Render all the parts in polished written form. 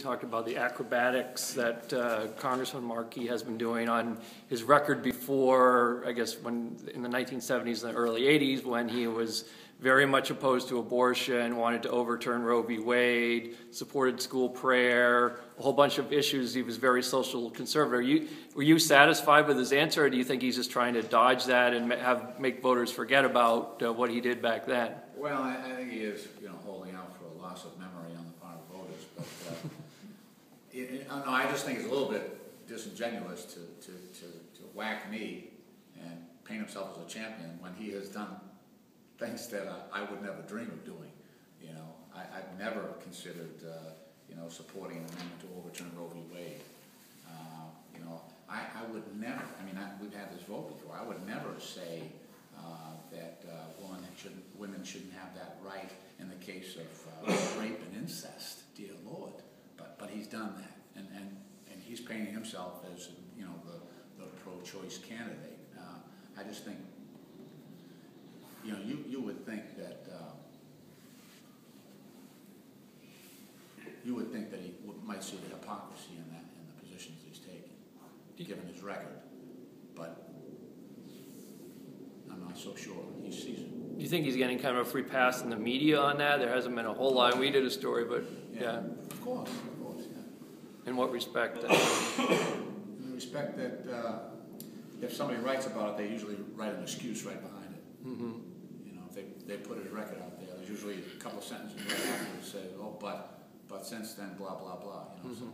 talked about the acrobatics that Congressman Markey has been doing on his record before, I guess, when in the 1970s and the early 80s, when he was very much opposed to abortion, wanted to overturn Roe v. Wade, supported school prayer, a whole bunch of issues. He was very social conservative. Were you satisfied with his answer, or do you think he's just trying to dodge that and make voters forget about what he did back then? Well, I think he is, holding out for a loss of memory on the part of voters. But no, I just think it's a little bit disingenuous to whack me and paint himself as a champion when he has done things that I would never dream of doing. I've never considered, supporting an amendment to overturn Roe v. Wade. I would never. We've had this vote before. I would never say that women shouldn't have that right in the case of rape and incest. Dear Lord, but he's done that, and he's painting himself as the pro-choice candidate. I just think. You would think that he might see the hypocrisy in the positions he's taking, given his record. But I'm not so sure he sees it. Do you think he's getting kind of a free pass in the media on that? There hasn't been a whole lot. We did a story, but yeah. Of course, yeah. In what respect? In the respect that if somebody writes about it, they usually write an excuse right behind it. Mm-hmm. If they put his record out there, there's usually a couple of sentences right after that say, "Oh, but since then, blah blah blah." Mm-hmm.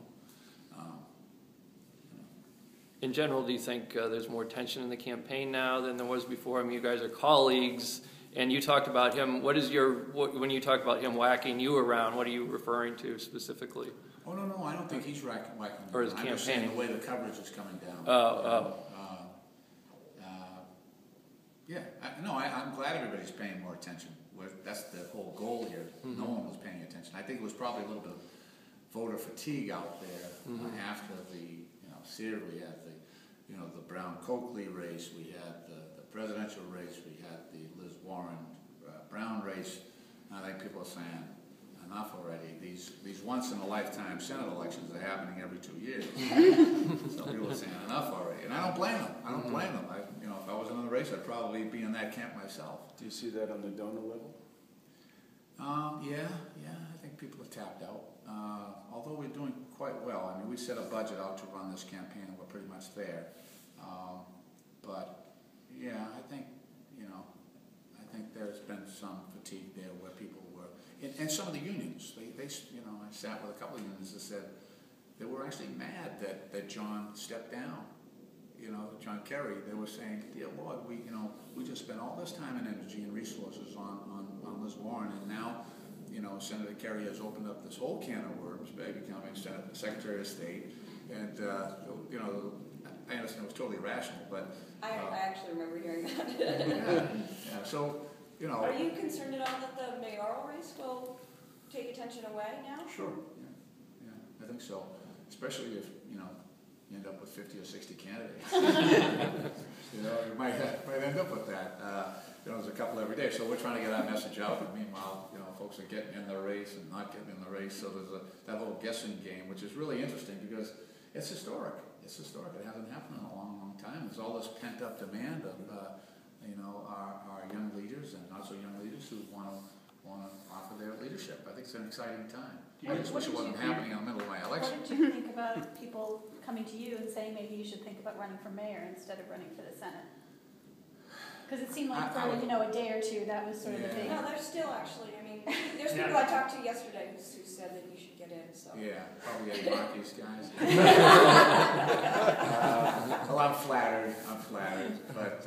So. In general, do you think there's more tension in the campaign now than there was before? You guys are colleagues, and you talked about him. When you talk about him whacking you around, what are you referring to specifically? Oh no, I don't think he's whacking me. Or his campaign? I'm just saying the way the coverage is coming down. Yeah, I'm glad everybody's paying more attention. That's the whole goal here. Mm-hmm. No one was paying attention. I think it was probably a little bit of voter fatigue out there after the, Sears, we had the Brown-Coakley race, we had the presidential race, we had the Liz Warren-Brown race. I think people are saying, enough already. These once-in-a-lifetime Senate elections are happening every 2 years. So people are saying, enough already. And I don't blame them. I don't blame them. If I was in the race, I'd probably be in that camp myself. Do you see that on the donor level? Yeah. I think people are tapped out. Although we're doing quite well. We set a budget out to run this campaign, and we're pretty much there. But yeah, I think there's been some fatigue there where people were, and some of the unions. They I sat with a couple of unions that said they were actually mad that John stepped down. John Kerry, they were saying, "Dear Lord, we just spent all this time and energy and resources on Liz Warren, and now, Senator Kerry has opened up this whole can of worms by becoming Secretary of State." And I understand it was totally irrational, but I actually remember hearing that. yeah. So Are you concerned at all that the mayoral race will take attention away now? Sure. Yeah, I think so. Especially if you end up with 50 or 60 candidates. You might end up with that. There's a couple every day. So we're trying to get our message out. And meanwhile, folks are getting in the race and not getting in the race. So there's that whole guessing game, which is really interesting because it's historic. It's historic. It hasn't happened in a long, long time. There's all this pent-up demand of our young leaders and not so young leaders who want to offer their leadership. I think it's an exciting time. I just wish it wasn't happening in the middle of my election. What did you think about people coming to you and saying maybe you should think about running for mayor instead of running for the Senate? Because it seemed like for a day or two that was sort of the big. No, there's still actually. There's people I talked to yesterday who said that you should get in. So yeah, probably Eddie Markey's guys. Well, I'm flattered, but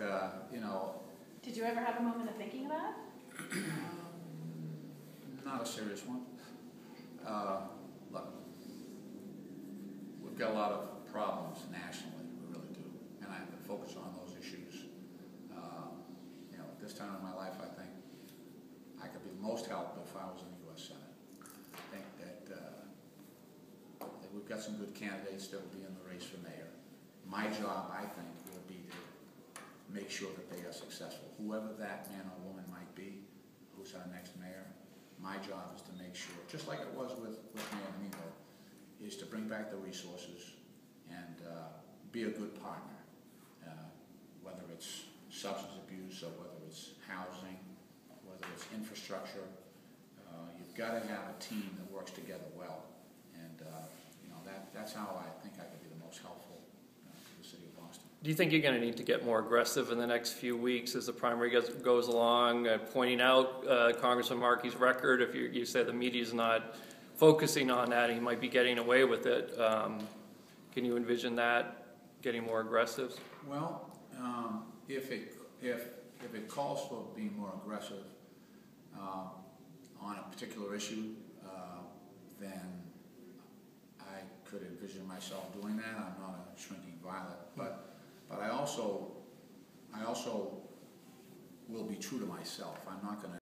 Did you ever have a moment of thinking about it? Not a serious one. Look, we've got a lot of problems nationally, we really do, and I have to focus on those issues. At this time in my life, I think I could be most helped if I was in the U.S. Senate. I think that we've got some good candidates that will be in the race for mayor. My job, I think, will be to make sure that they are successful. Whoever that man or woman might be, who's our next mayor, my job is to make sure, just like it was with Mayor Nino, is to bring back the resources and be a good partner, whether it's substance abuse or whether it's housing, whether it's infrastructure. You've got to have a team that works together well, and that's how I think I can be the most helpful to the city of Boston. Do you think you're going to need to get more aggressive in the next few weeks as the primary goes along, pointing out Congressman Markey's record? If you say the media's not focusing on that, he might be getting away with it. Can you envision that getting more aggressive? Well, if it calls for being more aggressive on a particular issue, then I could envision myself doing that. I'm not a shrinking violet, but I also will be true to myself. I'm not going to